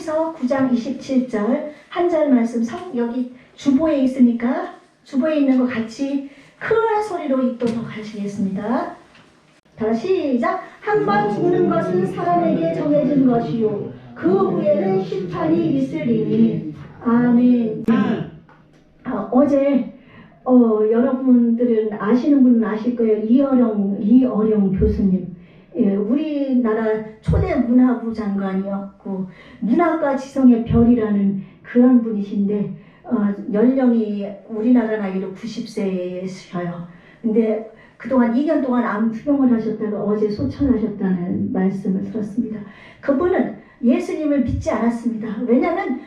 히브리서 9장 27절 한 절 말씀 여기 주보에 있으니까 주보에 있는 거 같이 큰 소리로 읽도록 하시겠습니다. 다시 시작. 한 번 죽는 것은 사람에게 정해진 것이요 그 후에는 심판이 있으리니. 아멘. 어제 여러분들은 아시는 분은 아실 거예요. 이어령 교수님. 예, 우리나라 초대 문화부 장관이었고 문학과 지성의 별이라는 그런 분이신데 연령이 우리나라 나이로 90세이셔요. 근데 그동안 2년 동안 암 투병을 하셨다가 어제 소천하셨다는 말씀을 들었습니다. 그분은 예수님을 믿지 않았습니다. 왜냐하면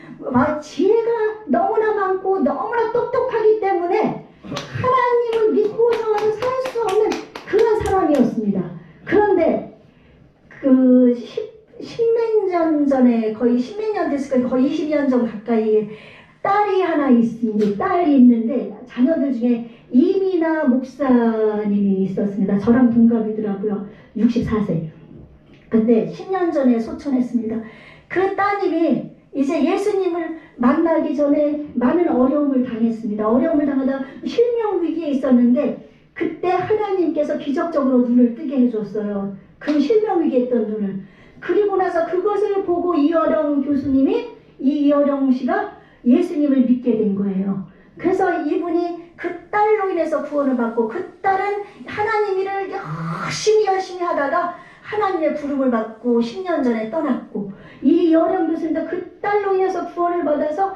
지혜가 너무나 많고 너무나 똑똑하기 때문에 하나님을 믿고서는 살 수 없는 그런 사람이었습니다. 그런데 그 10몇 년 전에 거의 10몇 년 됐을 거예요. 거의 20년 전 가까이 딸이 하나 있습니다. 딸이 있는데 자녀들 중에 이민아 목사님이 있었습니다. 저랑 동갑이더라고요. 64세. 근데 10년 전에 소천했습니다. 그 따님이 이제 예수님을 만나기 전에 많은 어려움을 당했습니다. 어려움을 당하다 실명 위기에 있었는데 그때 하나님께서 기적적으로 눈을 뜨게 해줬어요. 그 실명 위기에 있던 눈을. 그리고 나서 그것을 보고 이어령 씨가 예수님을 믿게 된 거예요. 그래서 이분이 그 딸로 인해서 구원을 받고 그 딸은 하나님 일을 열심히 하다가 하나님의 부름을 받고 10년 전에 떠났고 이 이어령 교수님도 그 딸로 인해서 구원을 받아서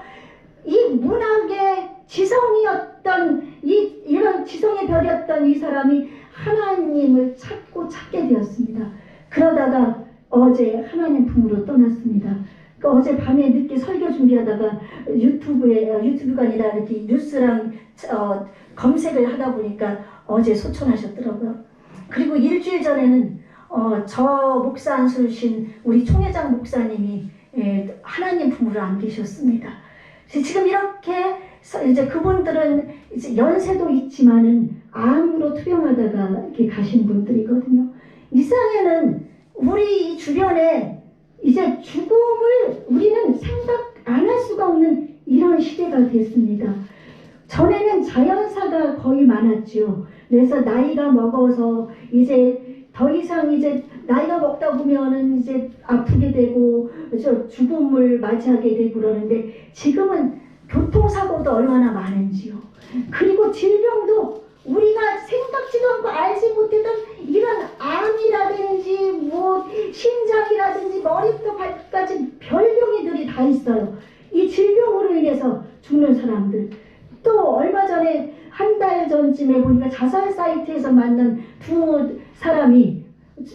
이 문학의 지성이었던 이런 지성의 별이었던 이 사람이 하나님을 찾게 되었습니다. 그러다가 어제 하나님 품으로 떠났습니다. 그러니까 어제 밤에 늦게 설교 준비하다가 유튜브가 아니라 이렇게 뉴스랑 검색을 하다 보니까 어제 소천하셨더라고요. 그리고 일주일 전에는 저 목사 안수신 우리 총회장 목사님이 하나님 품으로 안 계셨습니다. 지금 이렇게 이제 그분들은 이제 연세도 있지만은 암으로 투병하다가 이렇게 가신 분들이거든요. 이 세상에는 우리 주변에 이제 죽음을 우리는 생각 안 할 수가 없는 이런 시대가 됐습니다. 전에는 자연사가 거의 많았죠. 그래서 나이가 먹어서 이제 더 이상 이제 나이가 먹다 보면은 이제 아프게 되고 죽음을 맞이하게 되고 그러는데 지금은 교통사고도 얼마나 많은지요. 그리고 질병도 우리가 생각지도 않고 알지 못했던 이런 암이라든지 뭐 심장이라든지 머리부터 발끝까지 별병이들이 다 있어요. 이 질병으로 인해서 죽는 사람들. 또 얼마 전에 한 달 전쯤에 보니까 자살 사이트에서 만난 두 사람이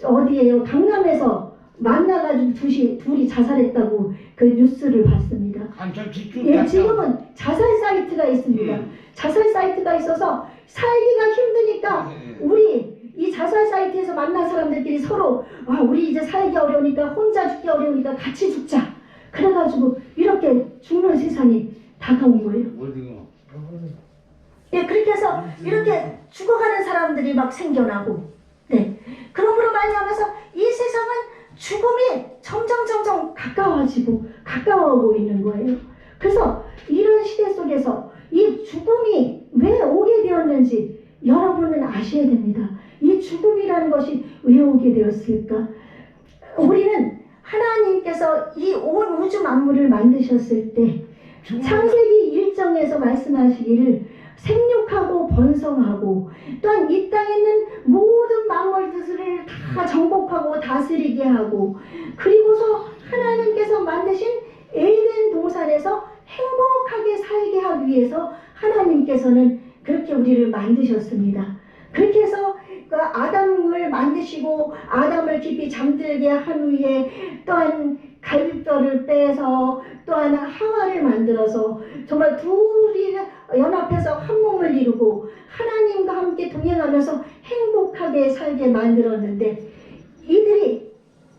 어디에요? 강남에서 만나가지고 둘이 자살했다고 그 뉴스를 봤습니다. 예, 지금은 자살 사이트가 있습니다. 자살 사이트가 있어서 살기가 힘드니까 우리 이 자살 사이트에서 만난 사람들끼리 서로 우리 이제 살기 어려우니까 혼자 죽기 어려우니까 같이 죽자. 그래가지고 이렇게 죽는 세상이 다가온 거예요. 예, 그렇게 해서 이렇게 죽어가는 사람들이 막 생겨나고, 네. 그러므로 말미암아서 이 세상은 죽음이 점점 가까워오고 있는 거예요. 그래서 이런 시대 속에서 이 죽음이 왜 오게 되었는지 여러분은 아셔야 됩니다. 이 죽음이라는 것이 왜 오게 되었을까? 우리는 하나님께서 이 온 우주 만물을 만드셨을 때 창세기 1장에서 말씀하시기를 생육하고 번성하고 또한 이 땅에 있는 모든 만물들을 다 정복하고 다스리게 하고 그리고서 하나님께서 만드신 에덴 동산에서 행복하게 살게 하기 위해서 하나님께서는 그렇게 우리를 만드셨습니다. 그렇게 해서 그 아담을 만드시고 아담을 깊이 잠들게 한 후에 또한 갈비뼈를 빼서 또한 하와를 만들어서 정말 둘이 연합해서 한 몸을 이루고 하나님과 함께 동행하면서 행복하게 살게 만들었는데 이들이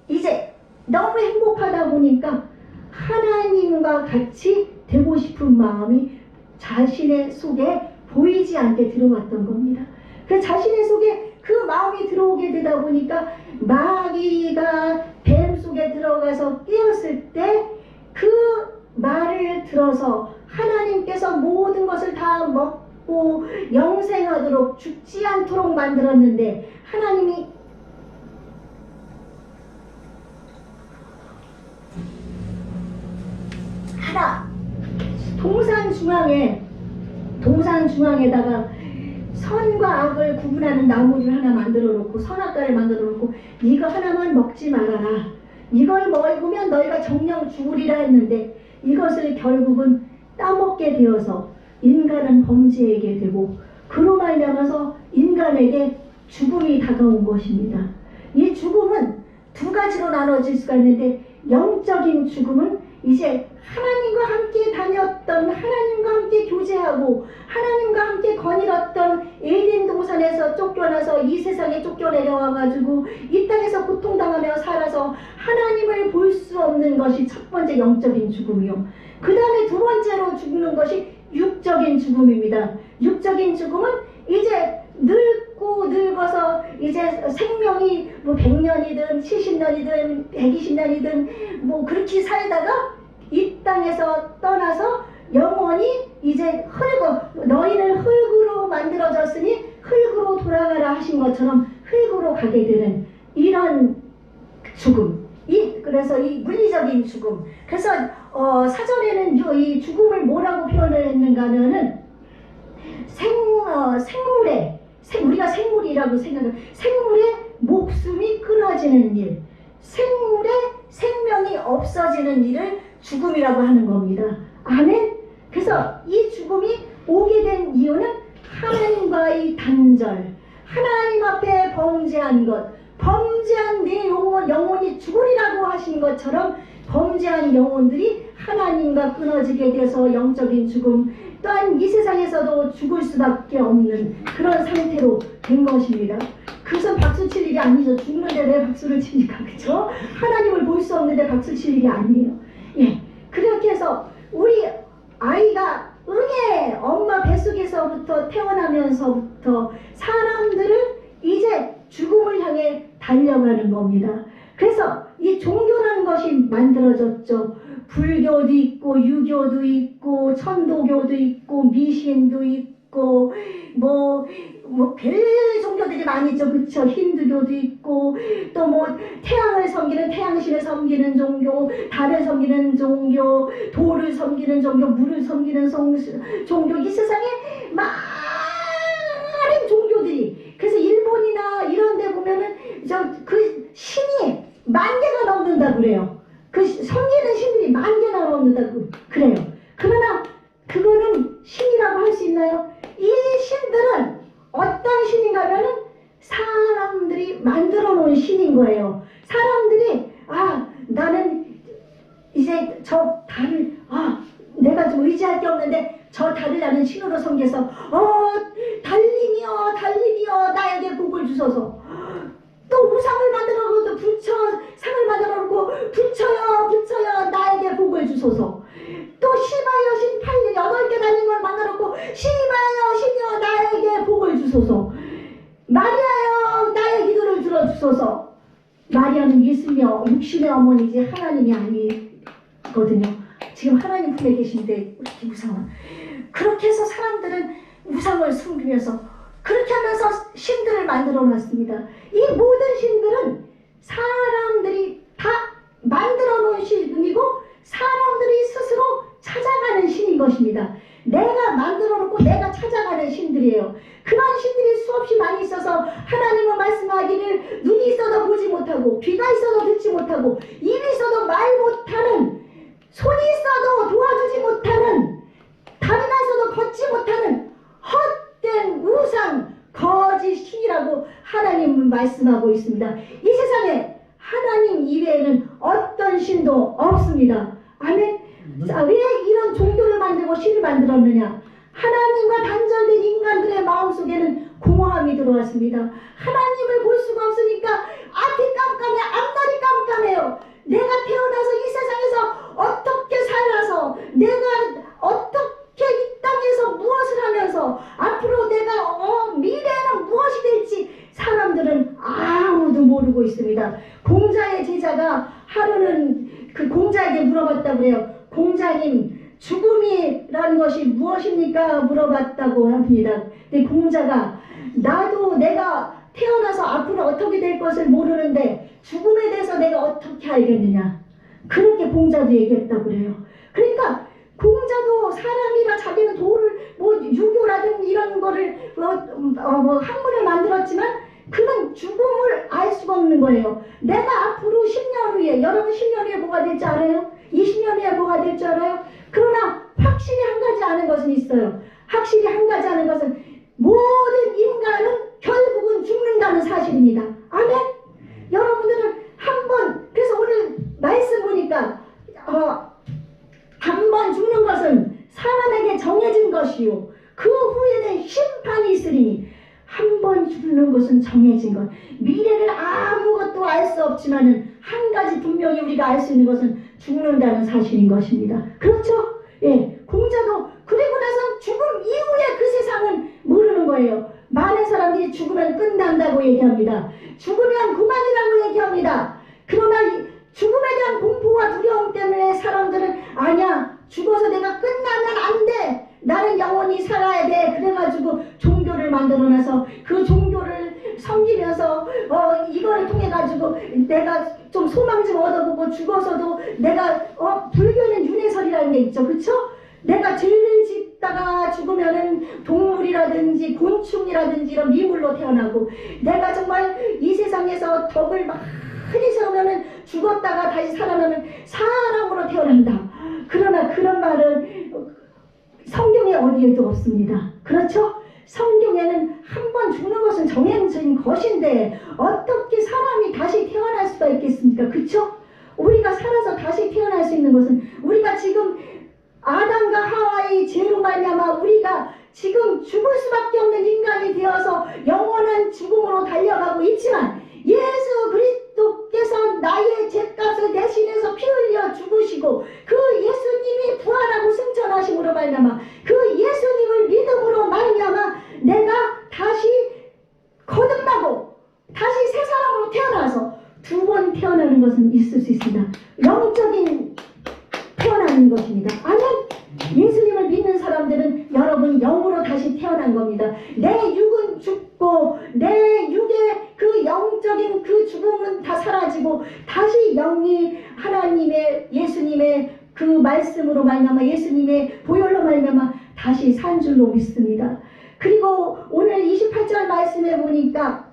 이제 너무 행복하다 보니까 하나님과 같이 되고 싶은 마음이 자신의 속에 보이지 않게 들어왔던 겁니다. 그 자신의 속에 그 마음이 들어오게 되다 보니까 마귀가 뱀 속에 들어가서 끼었을 때 그 들어서 하나님께서 모든 것을 다 먹고 영생하도록 죽지 않도록 만들었는데 하나님이 하나 동산 중앙에다가 선과 악을 구분하는 나무를 하나 만들어 놓고 선악과를 만들어 놓고 이거 하나만 먹지 말아라. 이걸 먹으면 너희가 정령 죽으리라 했는데 이것을 결국은 따먹게 되어서 인간은 범죄하게 되고 그로 말미암아서 인간에게 죽음이 다가온 것입니다. 이 죽음은 두 가지로 나눠질 수가 있는데 영적인 죽음은 이제 하나님과 함께 다녔던 하나님과 함께 교제하고 하나님과 함께 거닐었던 에덴 동산에서 쫓겨나서 이 세상에 쫓겨내려와가지고 이 땅에서 고통당하며 살아서 하나님을 볼 수 없는 것이 첫 번째 영적인 죽음이요. 그 다음에 두 번째로 죽는 것이 육적인 죽음입니다. 육적인 죽음은 이제 늙어서 이제 생명이 뭐 100년이든 70년이든 120년이든 뭐 그렇게 살다가 이 땅에서 떠나서 영원히 이제 너희는 흙으로 만들어졌으니 흙으로 돌아가라 하신 것처럼 흙으로 가게 되는 이런 죽음. 그래서 이 물리적인 죽음. 그래서 사전에는 이 죽음을 뭐라고 표현을 했는가 하면은 우리가 생물이라고 생각하면 생물의 목숨이 끊어지는 일, 생물의 생명이 없어지는 일을 죽음이라고 하는 겁니다. 아멘? 그래서 이 죽음이 오게 된 이유는 하나님과의 단절, 하나님 앞에 범죄한 것, 범죄한 내 영혼이 죽으리라고 하신 것처럼 범죄한 영혼들이 하나님과 끊어지게 돼서 영적인 죽음, 또한 이 세상에서도 죽을 수밖에 없는 그런 상태로 된 것입니다. 그래서 박수 칠 일이 아니죠. 죽는데 왜 박수를 칩니까? 그죠? 하나님을 볼 수 없는데 박수 칠 일이 아니에요. 예. 그렇게 해서 우리 아이가 응애 엄마 뱃속에서부터 태어나면서부터 사람들은 이제 죽음을 향해 달려가는 겁니다. 그래서 이 종교라는 것이 만들어졌죠. 불교도 있고 유교도 있고 천도교도 있고 미신도 있고 별 종교들이 많이 있죠. 그쵸? 힌두교도 있고 또 뭐 태양을 섬기는 태양신을 섬기는 종교, 달을 섬기는 종교, 돌을 섬기는 종교, 물을 섬기는 종교, 이 세상에 많은 종교들이. 그래서 일본이나 이런 데 보면은 그 신이 10,000개가 넘는다고 그래요. 그 섬기는 신들이 10,000개나 넘는다고 그래요. 그러나 그거는 신이라고 할 수 있나요? 이 신들은 어떤 신인가 하면은 사람들이 만들어 놓은 신인 거예요. 사람들이 나는 이제 저 달을 내가 좀 의지할 게 없는데 저 달을 나는 신으로 섬겨서 달님이여 나에게 복을 주소서. 또 우상을 만들어 놓고 상을 만들어 놓고 부처여 나에게 복을 주소서. 또 시바여 신 8개 달린 걸 만들어 놓고 시바여 신이여 나에게 복을 주소서. 마리아여 나의 기도를 들어주소서. 마리아는 예수며 육신의 어머니지 하나님이 아니거든요. 지금 하나님 품에 계신데 이렇게 우상을. 그렇게 해서 사람들은 우상을 숨기면서 그렇게 하면서 신들을 만들어 놨습니다. 이 모든 신들은 사람들이 다 만들어 놓은 신이고 사람들이 스스로 찾아가는 신인 것입니다. 내가 만들어 놓고 내가 찾아가는 신들이에요. 그런 신들이 수없이 많이 있어서 하나님은 말씀하기를 눈이 있어도 보지 못하고 귀가 있어도 듣지 못하고 입이 있어도 말 못하는 손이 있어도 도와주지 못하는 다리가 있어도 걷지 못하는 헛된 우상 거짓 신이라고 하나님은 말씀하고 있습니다. 이 세상에 하나님 이외에는 어떤 신도 없습니다. 아멘. 자, 왜 이런 종교를 만들고 신을 만들었느냐? 하나님과 단절된 인간들의 마음속에는 공허함이 들어왔습니다. 하나님을 볼 수가 없으니까 앞이 깜깜해, 앞날이 깜깜해요. 내가 태어나서 이 세상에서 어떻게 살아서 내가 어떻게 이 땅에서 무엇을 하면서 앞으로 내가 미래에는 무엇이 될지 사람들은 아무도 모르고 있습니다. 공자의 제자가 하루는 그 공자에게 물어봤다고 그래요. 공자님, 죽음이라는 것이 무엇입니까? 물어봤다고 합니다. 근데 공자가 나도 내가 태어나서 앞으로 어떻게 될 것을 모르는데 죽음에 대해서 내가 어떻게 알겠느냐. 그렇게 공자도 얘기했다고 그래요. 그러니까 공자도 사람이라 자기는 돌을 유교라든지 이런 거를 학문을 만들었지만 그는 죽음을 알 수가 없는 거예요. 내가 앞으로 10년 후에, 여러분 10년 후에 뭐가 될지 알아요? 20년 후에 뭐가 될지 알아요? 그러나 확실히 한 가지 아는 것은 있어요. 확실히 한 가지 아는 것은 모든 인간은 결국은 죽는다는 사실입니다. 아멘? 여러분들은 한번, 그래서 오늘 말씀 보니까 한 번 죽는 것은 사람에게 정해진 것이요 그 후에는 심판이 있으리니 한 번 죽는 것은 정해진 것. 미래를 아무것도 알 수 없지만은 한 가지 분명히 우리가 알 수 있는 것은 죽는다는 사실인 것입니다. 그렇죠? 예, 공자도 그리고 나서 죽음 이후에 그 세상은 모르는 거예요. 많은 사람들이 죽으면 끝난다고 얘기합니다. 죽으면 그만이라고 얘기합니다. 그러나 죽음에 대한 공포와 두려움 때문에 사람들은 아니야, 죽어서 내가 끝나면 안 돼, 나는 영원히 살아야 돼. 그래가지고 종교를 만들어놔서 그 종교를 섬기면서 이거를 통해 가지고 내가 좀 소망 좀 얻어보고 죽어서도 내가 불교에는 윤회설이라는 게 있죠, 그렇죠? 내가 죄를 짓다가 죽으면은 동물이라든지 곤충이라든지 이런 미물로 태어나고, 내가 정말 이 세상에서 덕을 많이 세우면은 죽었다가 다시 살아나면 사람으로 태어난다. 그러나 그런 말은 성경에 어디에도 없습니다. 그렇죠? 성경에는 한 번 죽는 것은 정해진 것인데 어떻게 사람이 다시 태어날 수가 있겠습니까? 그렇죠? 우리가 살아서 다시 태어날 수 있는 것은 우리가 지금 아담과 하와의 죄로 말미암아 우리가 지금 죽을 수밖에 없는 인간이 되어서 영원한 죽음으로 달려가고 있지만 예수 그리스도께서 나의 죄값을 대신해서 피 흘려 죽으시고 그 예수님이 부활하고 승천하심으로 말미암아 그 예수님을 믿음으로 말미암아 내가 다시 거듭나고 다시 새 사람으로 태어나서 두 번 태어나는 것은 있을 수 있습니다. 영적인 태어나는 것입니다. 아멘. 예수님을 믿는 사람들은 여러분 영으로 다시 태어난 겁니다. 내 육은 죽고 내 육의 그 영적인 그 죽음은 다 사라지고 다시 영이 하나님의 예수님의 그 말씀으로 말미암아 예수님의 보혈로 말미암아 다시 산 줄로 믿습니다. 그리고 오늘 28절 말씀에 보니까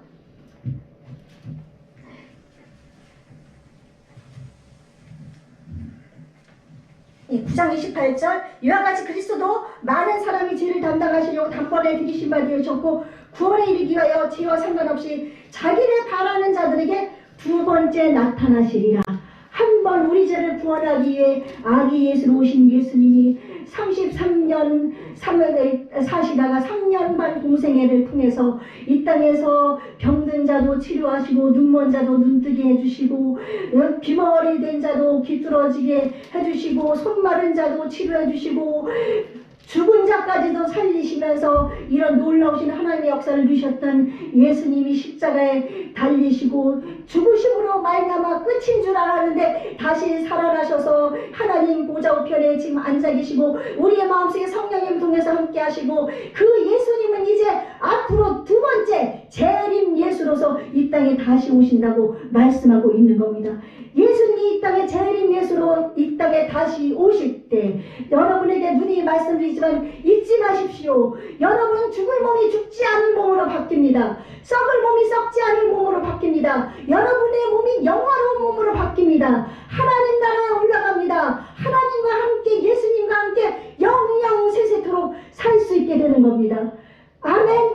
9장 28절 이와 같이 그리스도도 많은 사람이 죄를 담당하시려고 단번에 들이신 바 되셨고 구원에 이르기 위하여 죄와 상관없이 자기를 바라는 자들에게 두 번째 나타나시리라. 한 번 우리 죄를 구원하기 위해 아기 예수로 오신 예수님이 33년 사시다가 3년 반 공생애를 통해서 이 땅에서 병든 자도 치료하시고 눈먼 자도 눈뜨게 해주시고 귀머거리 된 자도 귀 뚫어지게 해주시고 손 마른 자도 치료해주시고 죽은 자까지도 살리시면서 이런 놀라우신 하나님의 역사를 주셨던 예수님이 십자가에 달리시고 죽으심으로 말미암아 끝인 줄 알았는데 다시 살아나셔서 하나님 보좌 우편에 지금 앉아 계시고 우리의 마음속에 성령님을 통해서 함께 하시고 그 예수님은 이제 앞으로 두 번째 재림 예수로서 이 땅에 다시 오신다고 말씀하고 있는 겁니다. 예수님이 이 땅에 재림 예수로 이 땅에 다시 오실 때 여러분에게 눈이 말씀드리지만 잊지 마십시오. 여러분 죽을 몸이 죽지 않은 몸으로 바뀝니다. 썩을 몸이 썩지 않은 몸으로 바뀝니다. 여러분의 몸이 영화로운 몸으로 바뀝니다. 하나님 나라에 올라갑니다. 하나님과 함께 예수님과 함께 영영 세세토록 살 수 있게 되는 겁니다. 아멘.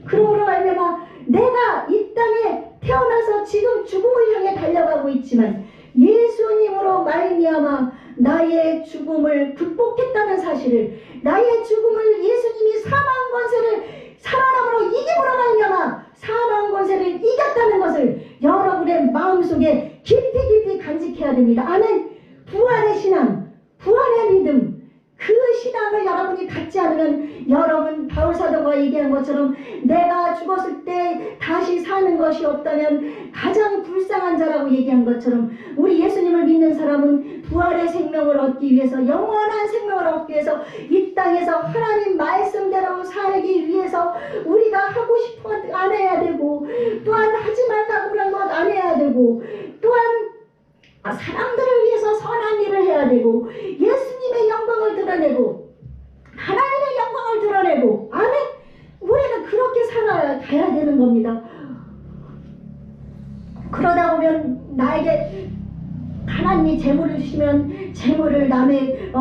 그러므로 말미암아 내가 이 땅에 태어나서 지금 죽음을 향해 달려가고 있지만 예수님으로 말미암아 나의 죽음을 극복했다는 사실을, 나의 죽음을 예수님이 사망 권세를 살아남으로 이김으로 말미암아 사망 권세를 이겼다는 것을 여러분의 마음속에 깊이 간직해야 됩니다. 아멘. 부활의 신앙, 부활의 믿음, 그 신앙을 여러분이 갖지 않으면 여러분 바울사도가 얘기한 것처럼 내가 죽었을 때 다시 사는 것이 없다면 가장 불쌍한 자라고 얘기한 것처럼 우리 예수님을 믿는 사람은 부활의 생명을 얻기 위해서, 영원한 생명을 얻기 위해서 이 땅에서 하나님 말씀대로 살기 위해서 우리가 하고 싶은 것 안 해야 되고, 또한 하지 말라고 그런 것 안 해야 되고, 또한 사람들을 위해서 선한 일을 해야 되고, 예수님의 영광을 드러내고 하나님의 영광을 드러내고, 아멘. 우리는 그렇게 살아야 되는 겁니다. 그러다 보면 나에게 하나님이 재물을 주시면 재물을 남의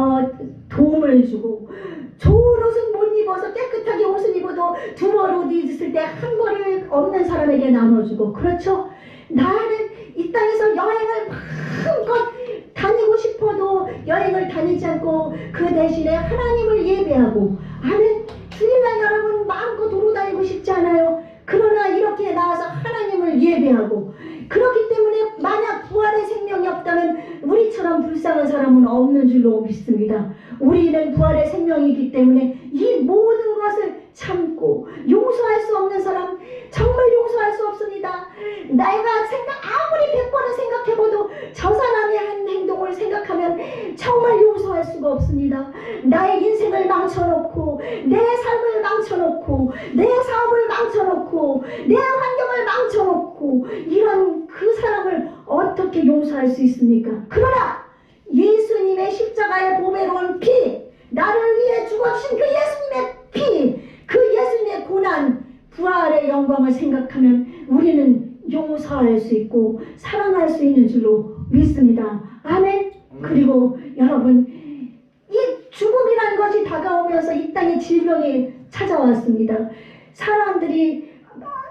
도움을 주고, 좋은 옷은 못 입어서 깨끗하게 옷을 입어도 두 벌 옷 입었을 때 한 벌을 없는 사람에게 나눠주고, 그렇죠? 나는 이 땅에서 여행을 마음껏 다니고 싶어도 여행을 다니지 않고 그 대신에 하나님을 예배하고, 아멘. 주일날 여러분 마음껏 돌아다니고 싶지 않아요? 그러나 이렇게 나와서 하나님을 예배하고, 그렇기 때문에 만약 부활의 생명이 없다면 우리처럼 불쌍한 사람은 없는 줄로 믿습니다. 우리는 부활의 생명이기 때문에 이 모든 것을 참고 용서할 수 없는 사람 정말 용서할 수 없습니다. 내가 아무리 100번을 생각해봐도 저 사람의 한 행동을 생각하면 정말 용서할 수가 없습니다. 나의 인생을 망쳐놓고, 내 삶을 망쳐놓고, 내 사업을 망쳐놓고, 내 환경을 망쳐놓고, 이런 그 사람을 어떻게 용서할 수 있습니까? 그러나 예수님의 십자가의 보배로운 피, 나를 위해 죽어주신 그 예수님의 피, 그 예수님의 고난, 부활의 영광을 생각하면 우리는 용서할 수 있고 사랑할 수 있는 줄로 믿습니다. 아멘. 그리고 여러분, 이 죽음이라는 것이 다가오면서 이 땅에 질병이 찾아왔습니다. 사람들이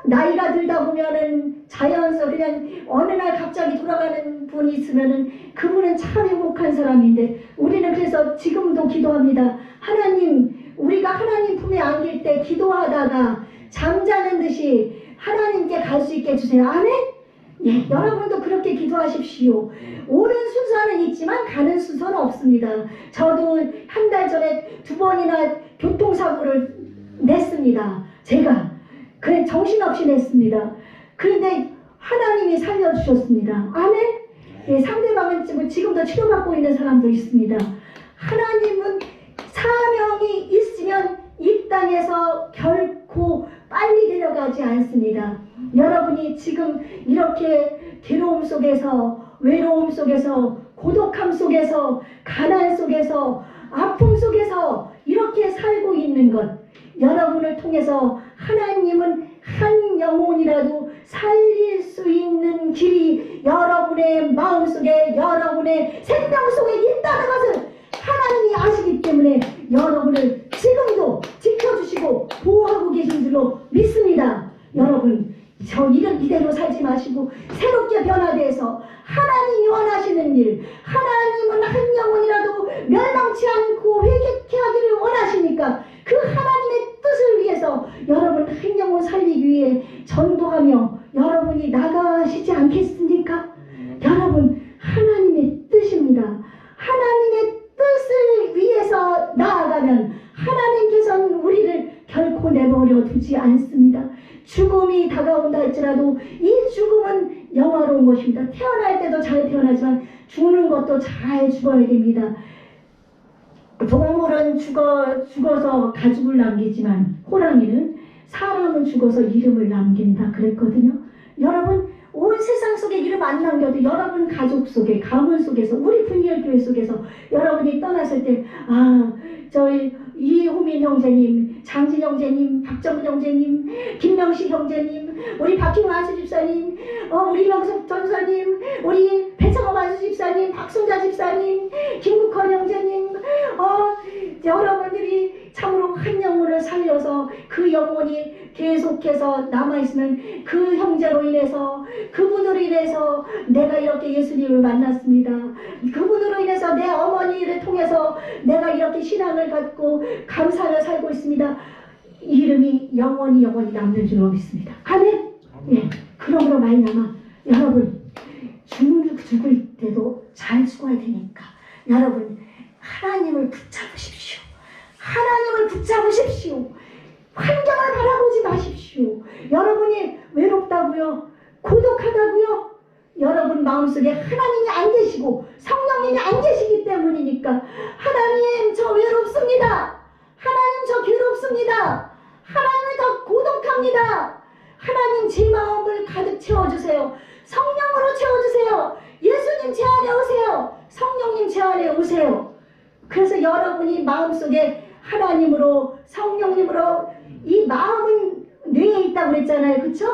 나이가 들다 보면은 자연스럽게 그냥 어느 날 갑자기 돌아가는 분이 있으면은 그분은 참 행복한 사람인데, 우리는 그래서 지금도 기도합니다. 하나님, 우리가 하나님 품에 안길 때 기도하다가 잠자는 듯이 하나님께 갈 수 있게 해주세요. 아멘? 예, 여러분도 그렇게 기도하십시오. 오는 순서는 있지만 가는 순서는 없습니다. 저도 한 달 전에 2번이나 교통사고를 냈습니다. 제가 그래 정신없이 냈습니다. 그런데 하나님이 살려주셨습니다. 아멘? 예, 상대방은 지금도 치료받고 있는 사람도 있습니다. 하나님은 사명이 있으면 이 땅에서 결코 빨리 데려가지 않습니다. 여러분이 지금 이렇게 괴로움 속에서, 외로움 속에서, 고독함 속에서, 가난 속에서, 아픔 속에서 이렇게 살고 있는 것, 여러분을 통해서 하나님은 한 영혼이라도 살릴 수 있는 길이 여러분의 마음속에, 여러분의 생명 속에 있다는 것을 하나님이 아시기 때문에 여러분을 지금도 지켜주시고 보호하고 계신 줄로 믿습니다. 여러분, 저 이대로 살지 마시고 새롭게 변화돼서 하나님이 원하시는 일, 하나님은 한 영혼이라도 멸망치 않고 회개케 하기를 원하시니까 그 하나님의 뜻을 위해서 여러분 한 영혼 살리기 위해 전도하며 여러분이 나가시지 않겠습니까? 여러분, 하나님의 뜻입니다. 하나님의 뜻을 위해서 나아가면 하나님께서는 우리를 결코 내버려 두지 않습니다. 죽음이 다가온다 할지라도 이 죽음은 영화로운 것입니다. 태어날 때도 잘 태어나지만 죽는 것도 잘 죽어야 됩니다. 동물은 죽어서 가죽을 남기지만 호랑이는, 사람은 죽어서 이름을 남긴다 그랬거든요. 여러분, 온 세상 속에 이름 안 남겨도 여러분 가족 속에, 가문 속에서, 우리 분열교회 속에서 여러분이 떠났을 때, 저희 이호민 형제님, 장진 형제님, 박정근 형제님, 김명식 형제님, 우리 박희웅 안수집사님, 우리 명석 전사님, 우리 배창업 안수집사님, 박순자 집사님, 김국헌 형제님, 여러분들이 참으로 한 영혼을 살려서 그 영혼이 계속해서 남아있으면 그 형제로 인해서, 그분으로 인해서 내가 이렇게 예수님을 만났습니다. 그분으로 인해서 내 어머니를 통해서 내가 이렇게 신앙을 갖고 감사를 살고 있습니다. 이름이 영원히 남는 줄로 믿습니다. 아멘. 예, 그러므로 말미암아 여러분 죽을 때도 잘 죽어야 되니까 여러분 하나님을 붙잡으십시오. 하나님을 붙잡으십시오. 환경을 바라보지 마십시오. 여러분이 외롭다고요? 고독하다고요? 여러분 마음속에 하나님이 안 계시고 성령님이 안 계시기 때문에 제 안에 오세요. 그래서 여러분이 마음속에 하나님으로 성령님으로 이 마음은 뇌에 있다고 그랬잖아요. 그쵸?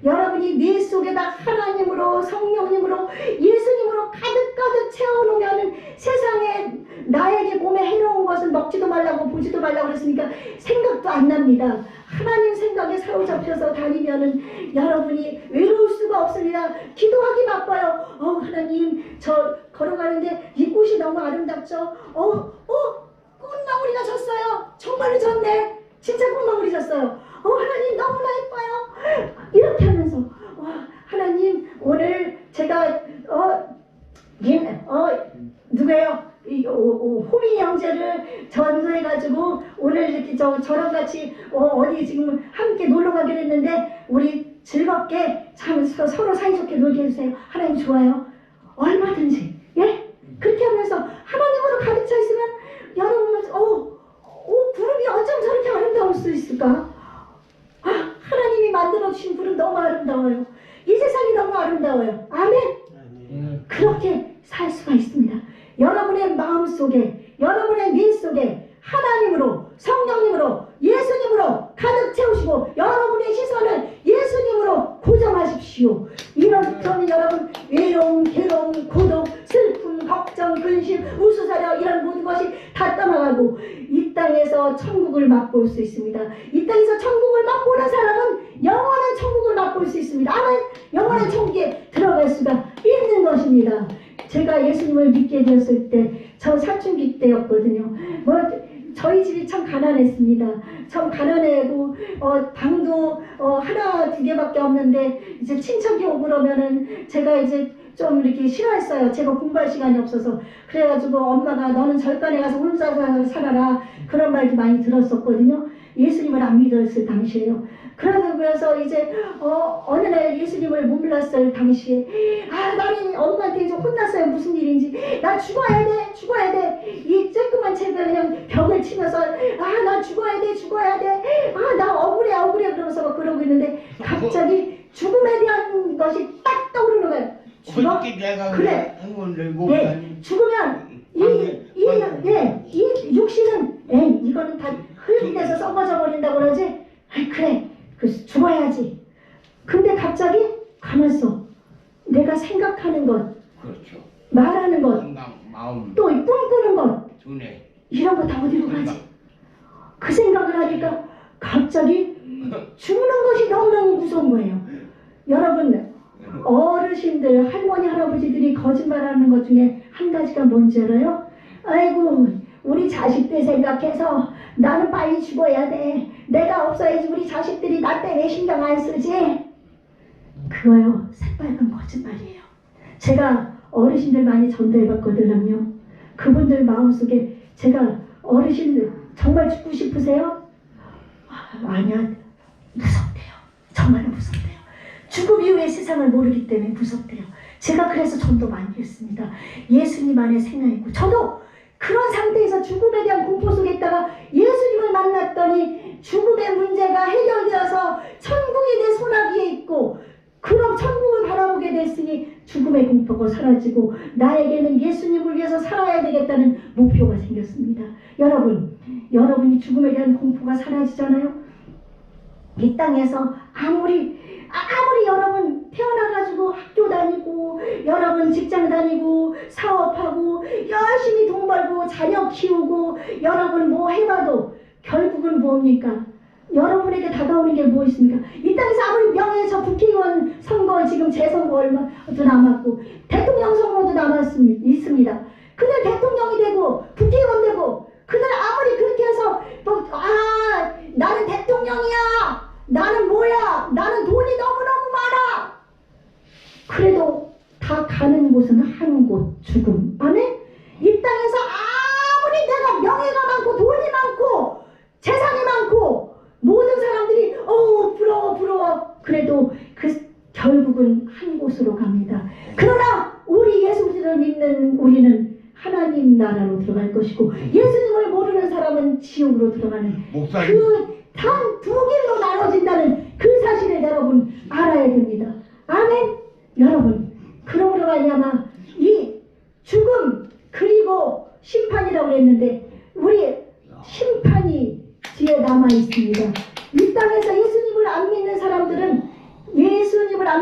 여러분이 뇌 속에다 하나님으로 성령님으로 예수님으로 가득가득 채워놓으면 세상에 나에게 몸에 해로운 것은 먹지도 말라고 보지도 말라고 그랬으니까 생각도 안 납니다. 하나님 생각에 사로잡혀서 다니면은 여러분이 외로울 수가 없습니다. 기도하기 바빠요. 하나님 저 걸어가는데 이 꽃이 너무 아름답죠. 꽃망울이가 졌어요. 정말로 졌네. 진짜 꽃망울이 졌어요. 하나님 너무나 예뻐요. 이렇게 하면서 하나님 오늘 제가 누구예요? 호민이 형제를 전도해가지고 오늘 이렇게 저랑 같이 어디 지금 함께 놀러 가기로 했는데 우리 즐겁게 참 서로 사이좋게 놀게 해주세요. 하나님 좋아요. 얼마든지 그렇게 하면서 하나님으로 가득 차 있으면 여러분은 구름이 어쩜 저렇게 아름다울 수 있을까? 하나님이 만들어주신 불은 너무 아름다워요. 이 세상이 너무 아름다워요. 아멘. 그렇게 살 수가 있습니다. 여러분의 마음속에 여러분의 뇌 속에 하나님으로 성령님으로 예수님으로 가득 채우시고 여러분의 시선을 예수님으로 고정하십시오. 이런 여러분 외로움, 괴로움, 고독, 슬픔, 걱정, 근심, 우수사려 이런 모든 것이 다 떠나가고 이 땅에서 천국을 맛볼 수 있습니다. 이 땅에서 천국을 맛보는 사람은 영원한 천국을 맛볼 수 있습니다. 아멘. 영원한 천국에 들어갈 수가 있는 것입니다. 제가 예수님을 믿게 되었을 때 저 사춘기 때였거든요. 저희 집이 참 가난했습니다. 참 가난하고 방도 하나 두 개밖에 없는데 이제 친척이 오고 그러면은 제가 이제 좀 이렇게 싫어했어요. 제가 공부할 시간이 없어서. 그래가지고 엄마가 너는 절간에 가서 혼자 살아라 그런 말도 많이 들었었거든요. 예수님을 안 믿었을 당시에요. 그래서 이제 어느 날 예수님을 못 몰랐을 당시에 나는 엄마한테 좀 혼났어요. 무슨 일인지. 나 죽어야 돼. 이 쬐끄만 책을 그냥 벽을 치면서 나 죽어야 돼. 나 억울해 그러면서 막 그러고 있는데 갑자기 죽음에 대한 것이 딱 떠오르는 거예요. 죽어? 그래. 죽으면 이 육신은 이거는 다 흙이 돼서 썩어져 버린다고 그러지. 그래. 그래서 죽어야지. 근데 갑자기 가만있어. 내가 생각하는 것, 그렇죠. 말하는 것, 마음, 또 꿈꾸는 것, 두뇌. 이런 거 다 어디로 가지? 그 생각을 하니까 갑자기 죽는 것이 너무너무 무서운 거예요. 여러분, 어르신들, 할머니, 할아버지들이 거짓말하는 것 중에 한 가지가 뭔지 알아요? 아이고, 우리 자식들 생각해서 나는 빨리 죽어야 돼. 내가 없어야지 우리 자식들이 나 때문에 신경 안 쓰지. 그거요, 새빨간 거짓말이에요. 제가 어르신들 많이 전도해봤거든요. 그분들 마음속에 제가 어르신들 정말 죽고 싶으세요? 아니야, 무섭대요. 정말 무섭대요. 죽음 이후의 세상을 모르기 때문에 무섭대요. 제가 그래서 전도 많이 했습니다. 예수님 안에 생각했고 저도 그런 상태에서 죽음에 대한 공포 속에 있다가 예수님을 만났더니 죽음의 문제가 해결되어서 천국이 내 손아귀에 있고 그럼 천국을 바라보게 됐으니 죽음의 공포가 사라지고 나에게는 예수님을 위해서 살아야 되겠다는 목표가 생겼습니다. 여러분이 죽음에 대한 공포가 사라지잖아요. 이 땅에서 아무리 여러분 태어나가지고 학교 다니고 여러분 직장 다니고 사업하고 열심히 돈 벌고 자녀 키우고 여러분 뭐 해봐도 결국은 뭡니까? 여러분에게 다가오는 게 뭐 있습니까? 이 땅에서 아무리 명예훼손 국회의원 선거 지금 재선거 얼마도 남았고 대통령 선거도 있습니다. 그들 대통령이 되고 국회의원 되고 그들 아무리 그렇게 해서 나는 대통령이야. 나는 뭐야? 나는 돈이 너무너무 많아. 그래도 다 가는 곳은 한 곳, 죽음. 아멘? 이 땅에서 아무리 내가 명예가 많고 돈이 많고 재산이 많고 모든 사람들이 부러워. 그래도 결국은 한 곳으로 갑니다. 그러나 우리 예수님을 믿는 우리는 하나님 나라로 들어갈 것이고 예수님을 모르는 사람은 지옥으로 들어가는 그 단 두 길로 나눠진다는 그 사실을 여러분 알아야 됩니다. 아멘. 여러분 그러므로 말미암아 이 죽음 그리고 심판이라고 그랬는데 우리 심판이 뒤에 남아 있습니다. 이 땅에서 예수님을 안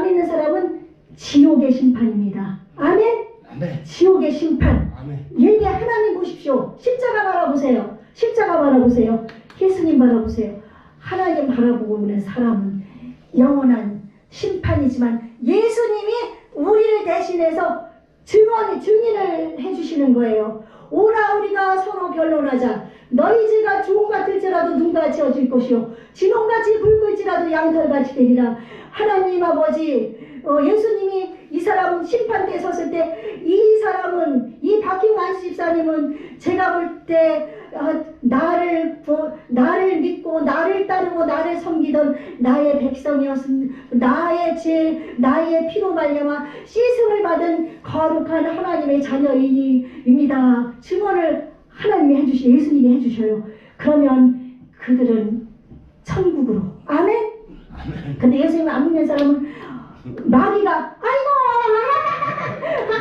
믿는 사람은 지옥의 심판입니다. 아멘? 아멘. 지옥의 심판. 아멘. 예배 하나님 보십시오. 십자가 바라보세요. 십자가 바라보세요. 예수님 바라보세요. 하나님 바라보고 있는 사람은 영원한 심판이지만 예수님이 우리를 대신해서 증인을 해주시는 거예요. 오라 우리가 서로 변론하자. 너희 죄가 주홍같을지라도 눈같이 어질 것이요 진홍같이 붉을지라도 양털같이 되리라. 하나님 아버지, 예수님이 이 사람 심판대에 섰을 때 이 박희환 집사님은 제가 볼 때 나를 믿고 나를 따르고 나를 섬기던 나의 백성이었습니다. 나의 피로 말미암아 씻음을 받은 거룩한 하나님의 자녀입니다. 증언을 하나님이 예수님이 해주셔요. 그러면 그들은 천국으로. 아멘? 아멘. 근데 예수님을 안 믿는 사람은 마귀가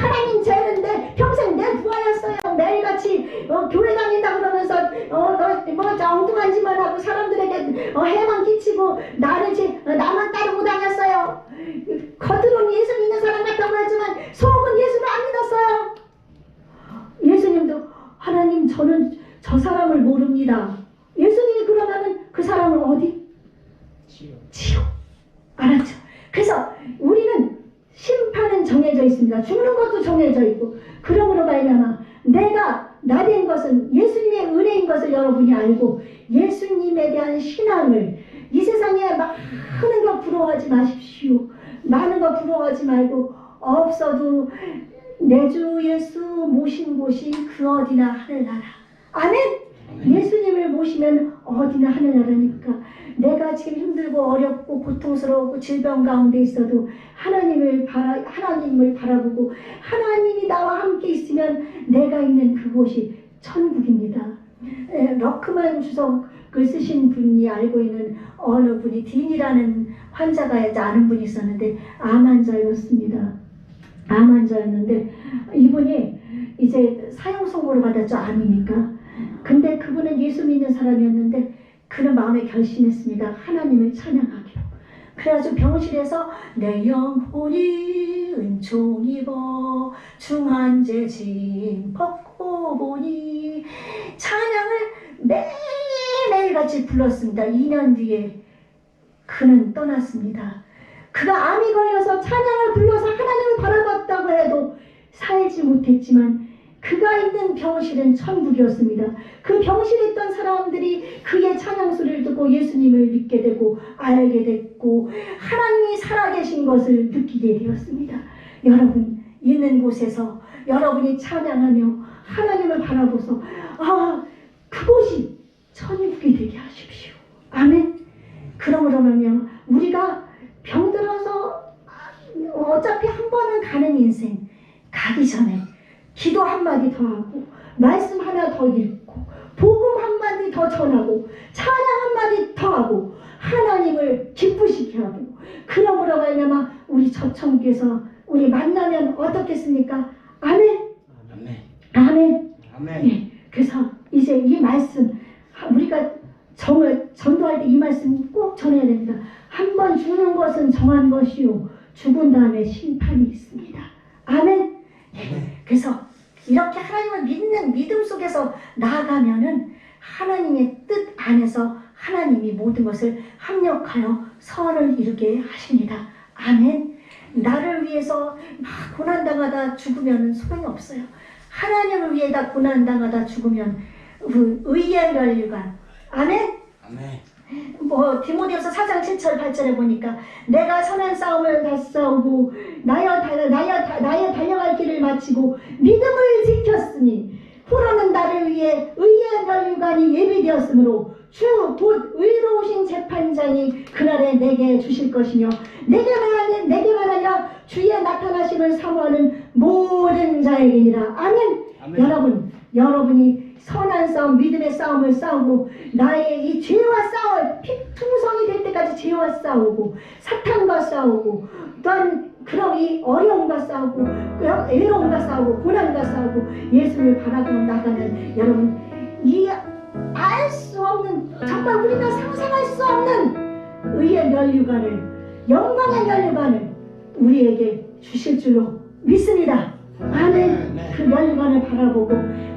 하나님 죄는데 평생 내 부하였어요. 매일같이 교회 다닌다 그러면서 엉뚱한 짓만 하고 사람들에게 해만 끼치고 나만 따르고 다녔어요. 겉으로는 예수 믿는 사람 같다고 하지만 속은 예수를 안 믿었어요. 예수님도 하나님 저는 저 사람을 모릅니다. 예수님이 그러면은 그 사람은 어디? 지옥. 알았죠? 그래서 우리는 심판은 정해져 있습니다. 죽는 것도 정해져 있고 그러므로 말미암아 내가 나된 것은 예수님의 은혜인 것을 여러분이 알고 예수님에 대한 신앙을 이 세상에 많은 거 부러워하지 마십시오. 많은 거 부러워하지 말고 없어도 내 주 예수 모신 곳이 그 어디나 하늘나라. 아멘? 예수님을 모시면 어디나 하늘나라니까. 내가 지금 힘들고 어렵고 고통스러우고 질병 가운데 있어도 하나님을 바라보고 하나님이 나와 함께 있으면 내가 있는 그곳이 천국입니다. 러크만 주석을 쓰신 분이 알고 있는 어느 분이 딘이라는 환자가 아는 분이 있었는데 암 환자였습니다. 암 환자였는데 이분이 이제 사형 선고를 받았죠. 암이니까. 근데 그분은 예수 믿는 사람이었는데 그는 마음에 결심했습니다. 하나님을 찬양하기로. 그래가지고 병실에서 내 영혼이 은총 입어 중한제 짐 벗고 보니 찬양을 매일같이 불렀습니다. 2년 뒤에 그는 떠났습니다. 그가 암이 걸려서 찬양을 불러서 하나님을 바라봤다고 해도 살지 못했지만 그가 있는 병실은 천국이었습니다. 그 병실에 있던 사람들이 그의 찬양 소리를 듣고 예수님을 믿게 되고 알게 됐고 하나님이 살아계신 것을 느끼게 되었습니다. 여러분 있는 곳에서 여러분이 찬양하며 하나님을 바라보서 그곳이 천국이 되게 하십시오. 아멘. 그러므로 말면 우리가 병들어서 어차피 한 번은 가는 인생 가기 전에 기도 한마디 더 하고 말씀 하나 더 읽고 복음 한마디 더 전하고 찬양 한마디 더 하고 하나님을 기쁘시게 하고 그러므로 말미암아 우리 저천국에서 우리 만나면 어떻겠습니까? 아멘. 아멘. 아멘. 아멘. 네, 그래서 이제 이 말씀 우리가 전도할 때 이 말씀 꼭 전해야 됩니다. 한 번 죽는 것은 정한 것이요 죽은 다음에 심판이 있습니다. 아멘. 그래서 이렇게 하나님을 믿는 믿음 속에서 나아가면은 하나님의 뜻 안에서 하나님이 모든 것을 합력하여 선을 이루게 하십니다. 아멘. 나를 위해서 막 고난당하다 죽으면 소용이 없어요. 하나님을 위해다 고난당하다 죽으면 의의 멸류관. 아멘. 아멘. 디모데후서 4장 7절 8절에 보니까 내가 선한 싸움을 다 싸우고 나의 달려갈 길을 마치고 믿음을 지켰으니 후로는 나를 위해 의의 멸류관이 예비되었으므로 주 곧 의로우신 재판장이 그날에 내게 주실 것이며 내게만 아니라 주의 나타나심을 사모하는 모든 자에게니라. 아멘. 아멘. 여러분이 선한 싸움, 믿음의 싸움을 싸우고 나의 이 죄와 싸울 피풍성이 될 때까지 죄와 싸우고 사탄과 싸우고 또한 그럼 이 어려움과 싸우고 외로움과 싸우고 고난과 싸우고 예수를 바라보고 나가는 여러분, 이 알 수 없는, 정말 우리가 상상할 수 없는 의의 면류관을, 영광의 면류관을 우리에게 주실 줄로 믿습니다. 아멘. 그 면류관을 바라보고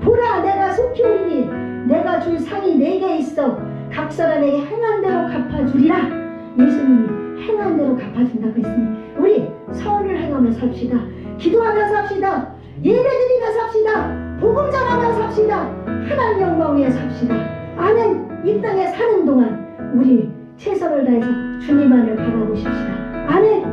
보라, 내가 속히 오리니 내가 줄 상이 내게 있어 각 사람에게 행한 대로 갚아주리라. 예수님이 행한 대로 갚아준다고 했으니 우리 선을 행하며 삽시다. 기도하며 삽시다. 예배드리며 삽시다. 복음 전하며 삽시다. 하나님 영광 위에 삽시다. 아멘. 이 땅에 사는 동안 우리 최선을 다해서 주님만을 바라보십시다. 아멘.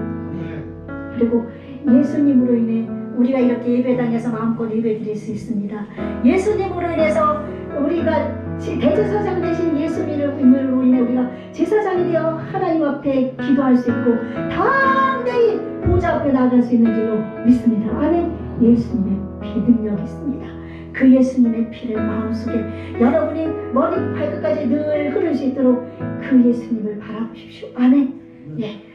그리고 예수님으로 인해 우리가 이렇게 예배당에서 마음껏 예배드릴 수 있습니다. 예수님으로 인해서 우리가 대제사장 되신 예수님으로 인해 우리가 제사장이 되어 하나님 앞에 기도할 수 있고 담대히 보좌 앞에 나갈 수 있는 줄로 믿습니다. 아멘. 예수님의 피 능력이 있습니다. 그 예수님의 피를 마음속에 여러분이 머리 발끝까지 늘 흐를 수 있도록 그 예수님을 바라보십시오. 아멘. 예.